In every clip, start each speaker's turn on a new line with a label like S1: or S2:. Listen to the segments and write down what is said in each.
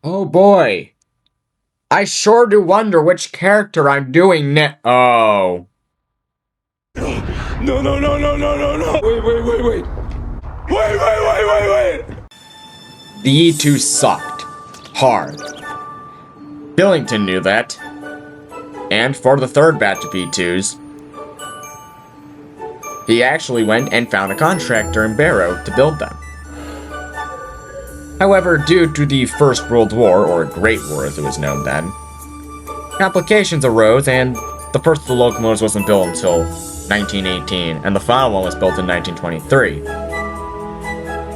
S1: Oh boy. I sure do wonder which character I'm doing next. Oh.
S2: No, no, no, no, no, no, no. Wait. Wait.
S1: The E2 sucked. Hard. Billington knew that. And for the third batch of E2s, he actually went and found a contractor in Barrow to build them. However, due to the First World War, or Great War as it was known then, complications arose and the first of the locomotives wasn't built until 1918, and the final one was built in 1923.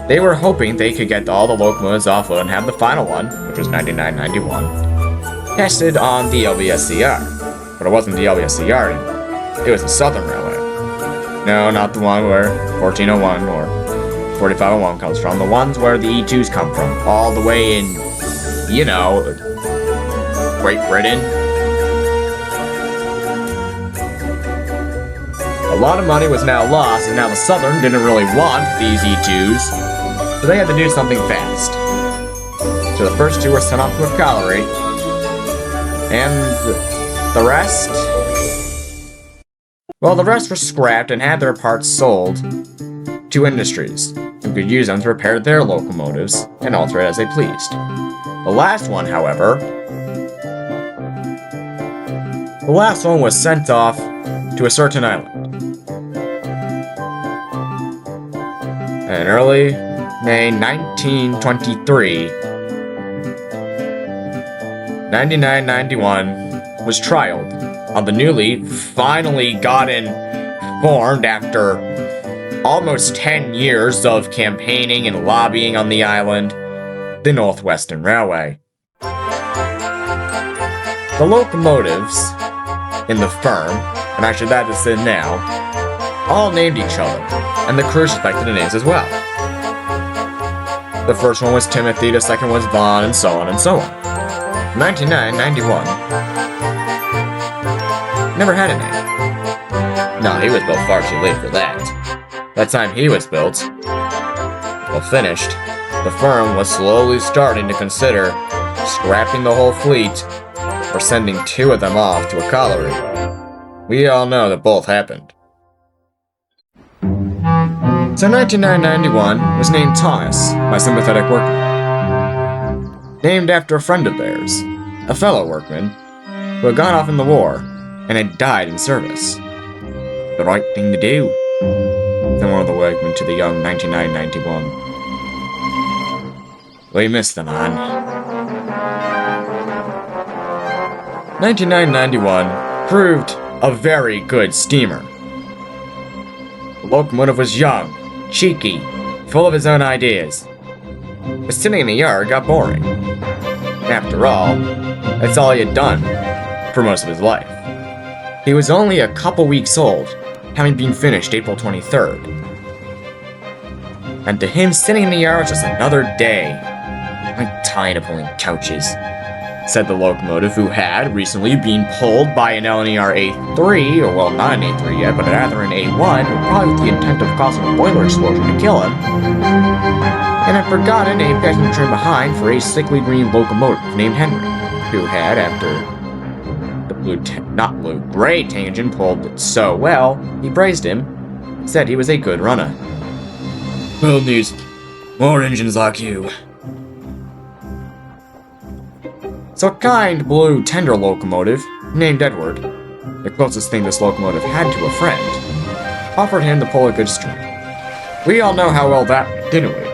S1: They were hoping they could get all the locomotives offloaded and have the final one, which was 9991, tested on the LBSCR. But it wasn't the LBSCR anymore. It was the Southern Railway. No, not the one where 1401 or 4501 comes from. The ones where the E2s come from. All the way in, you know, Great Britain. A lot of money was now lost, and now the Southern didn't really want these E2s, so they had to do something fast. So the first two were sent off to a colliery, and the rest? Well, the rest were scrapped and had their parts sold to industries, who could use them to repair their locomotives and alter it as they pleased. The last one, however, was sent off to a certain island. In early May 1923, 9991 was trialed on the newly finally gotten formed after almost 10 years of campaigning and lobbying on the island, the Northwestern Railway. The locomotives in the firm, and I should add this in now, all named each other, and the crew respected the names as well. The first one was Timothy, the second was Vaughn, and so on and so on. 9991 never had a name. No, he was built far too late for that. By the time he was built, well finished, the firm was slowly starting to consider scrapping the whole fleet or sending two of them off to a colliery. We all know that both happened. So 9991 was named Thomas by sympathetic workmen. Named after a friend of theirs, a fellow workman, who had gone off in the war and had died in service. The right thing to do, said one of the workmen to the young 9991. We missed the man. 9991 proved a very good steamer. The locomotive was young, cheeky, full of his own ideas. But sitting in the yard got boring. After all, that's all he had done for most of his life. He was only a couple weeks old, having been finished April 23rd. And to him, sitting in the yard was just another day. I'm tired of pulling couches, said the locomotive, who had recently been pulled by an LNER A3, or well, not an A3 yet, but rather an A1, probably with the intent of causing a boiler explosion to kill him, and had forgotten a passenger train behind for a sickly green locomotive named Henry, who had, after the gray tangent pulled so well, he praised him, said he was a good runner. We'll need more engines like you. So a kind, blue, tender locomotive, named Edward, the closest thing this locomotive had to a friend, offered him to pull a good string. We all know how well that went, didn't we?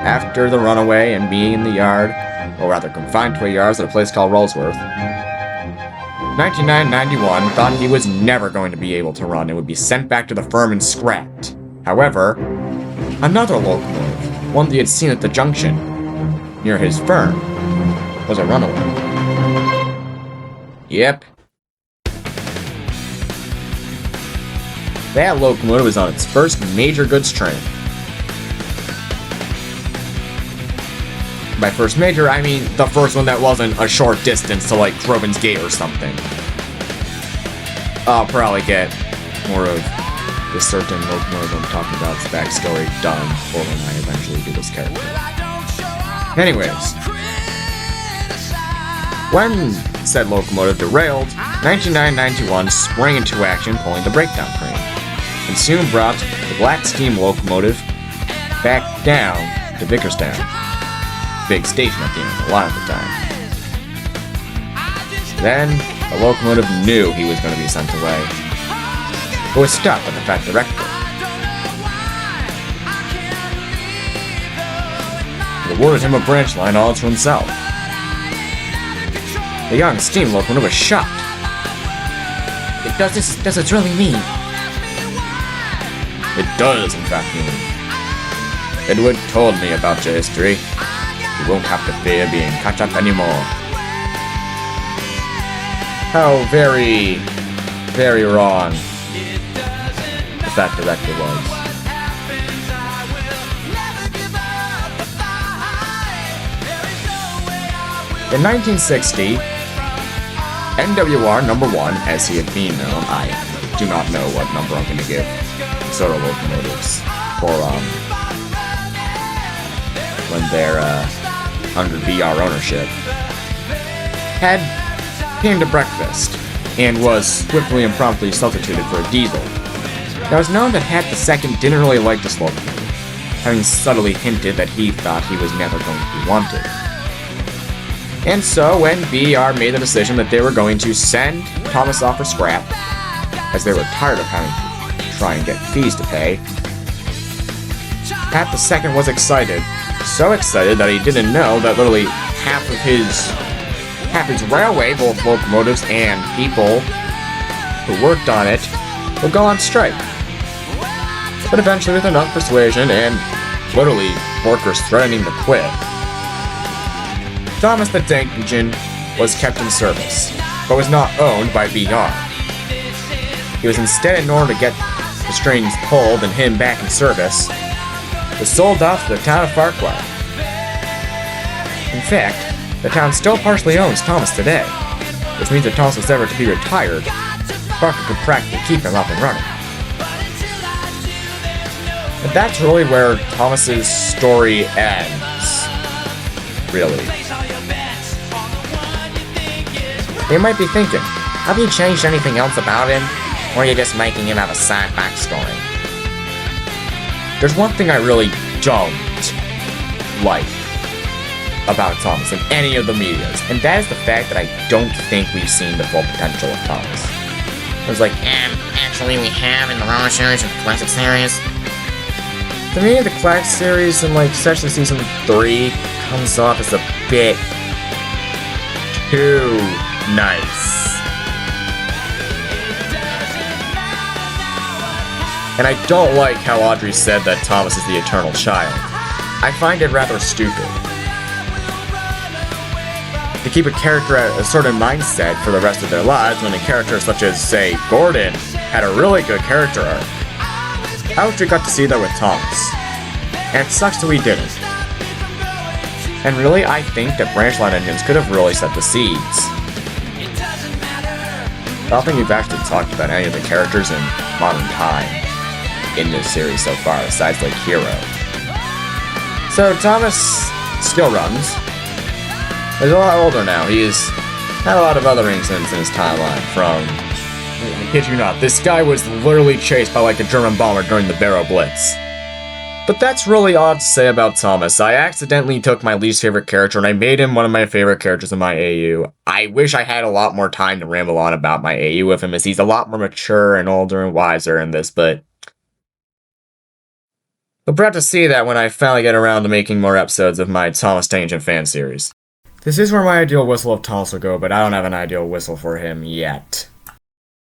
S1: After the runaway and being in the yard, or rather confined to a yard at a place called Rollsworth, 9991 thought he was never going to be able to run and would be sent back to the firm and scrapped. However, another locomotive, one that he had seen at the junction, near his firm, was a runaway. Yep. That locomotive was on its first major goods train. By first major, I mean the first one that wasn't a short distance to like Crovan's Gate or something. I'll probably get more of this certain locomotive I'm talking about's backstory done for when I eventually do this character. Anyways, when said locomotive derailed, 9991 sprang into action pulling the breakdown crane, and soon brought the black steam locomotive back down to Vickerstown. Big station at the end of the line at the time. Then, the locomotive knew he was going to be sent away, but was stopped by the Fat Director. He awarded him a branch line all to himself. The young steam locomotive was shocked. Does this really mean? It does, in fact, mean. Edward told me about your history. You won't have to fear being cut up anymore. How very, very wrong the Fat Director was. In 1960, NWR number 1, as he had been known, I do not know what number I'm going to give Soda locomotives for when they're under VR ownership, came to breakfast and was swiftly and promptly substituted for a diesel. It was known that Hat II didn't really like this locomotive, having subtly hinted that he thought he was never going to be wanted. And so, when BER made the decision that they were going to send Thomas off for scrap, as they were tired of having to try and get fees to pay, Pat II was excited. So excited that he didn't know that literally half his railway, both locomotives and people who worked on it, would go on strike. But eventually, with enough persuasion and literally workers threatening to quit, Thomas the Tank Engine was kept in service, but was not owned by BR. He was instead, in order to get the strings pulled and him back in service, was sold off to the town of Farquhar. In fact, the town still partially owns Thomas today, which means if Thomas was ever to be retired, Farquhar could practically keep him up and running. But that's really where Thomas's story ends, really. You might be thinking, have you changed anything else about him, or are you just making him have a sad backstory? There's one thing I really don't like about Thomas in any of the medias, and that is the fact that I don't think we've seen the full potential of Thomas. It was like, actually we have in the Raw series and the Classic series. To me, the Classic series in, like, especially season 3 comes off as a bit too nice. And I don't like how Audrey said that Thomas is the eternal child. I find it rather stupid. To keep a character at a certain mindset for the rest of their lives when a character such as, say, Gordon had a really good character arc. I wish we got to see that with Thomas. And it sucks that we didn't. And really, I think that branch line engines could have really set the seeds. I don't think we've actually talked about any of the characters in modern time in this series so far, besides, like, Hero. So, Thomas still runs. He's a lot older now. He's had a lot of other incidents in his timeline from... I kid you not, this guy was literally chased by, like, a German bomber during the Barrow Blitz. But that's really all I have to say about Thomas. I accidentally took my least favorite character and I made him one of my favorite characters in my AU. I wish I had a lot more time to ramble on about my AU with him, as he's a lot more mature and older and wiser in this, but... We'll have to see that when I finally get around to making more episodes of my Thomas Tank Engine fan series. This is where my ideal whistle of Thomas will go, but I don't have an ideal whistle for him yet.